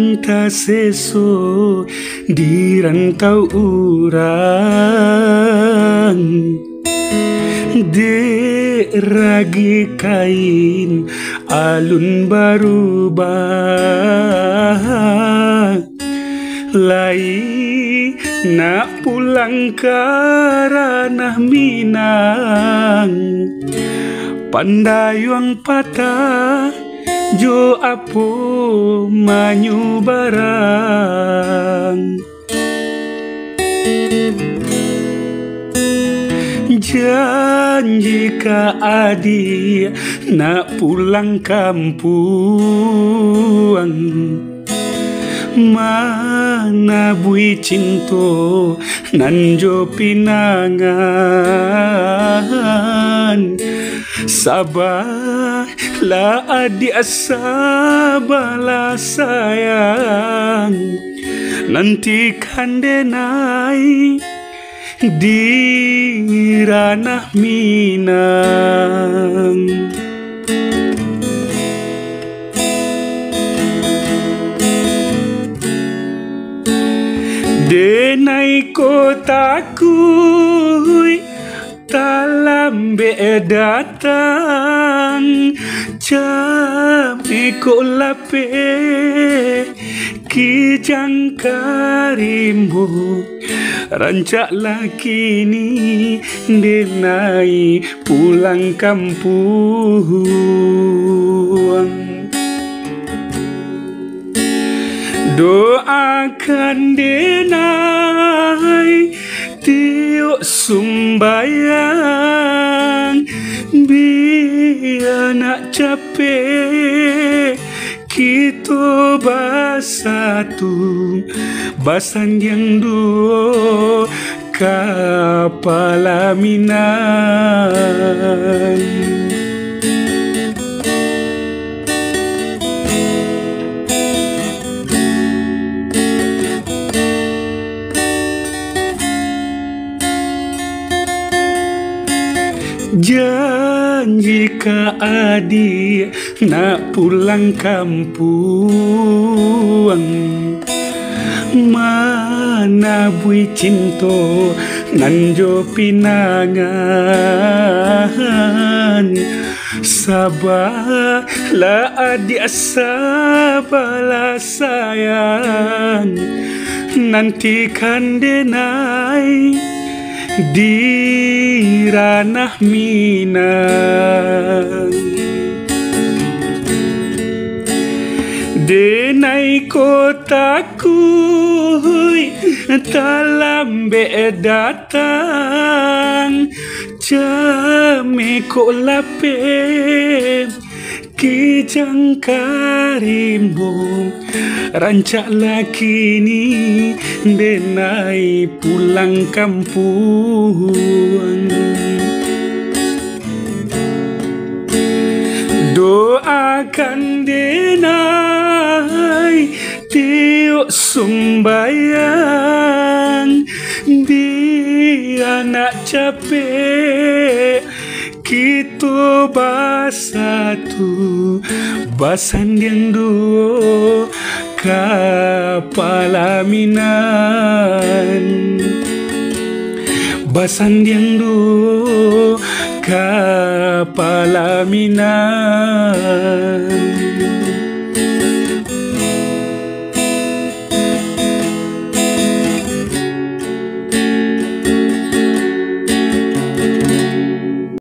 cinta seso di rantau urang, de ragi kain alun barubah, lai nak pulang ke ranah Minang, pandayung patah jo apo manyu barang, janji ka adi nak pulang kampung, mana bui cinto nanjo pinangan, sabar la adik sabarlah sayang, nantikan denai di ranah Minang. Denai kotaku talambe datang, jame ko lape kijang karimbo, rancak lagi ni denai pulang kampung. Doakan denai tiok sumbayang, biar nak capek kita basatu basan yang dua kapal Minang. Janji ka adik nak pulang kampung, mana bui cinto nanjo pinangan, sabarlah adik sabarlah sayang, nantikan denai di ranah Minang. Denai kotaku talambe datang, jame ko lape kijang karimbo, rancak lagi ni denai pulang kampung. Doakan denai tiok sumbayang, biar nak capek kita basatu basan yang dua kapal Minang, basan yang dua kapal Minang.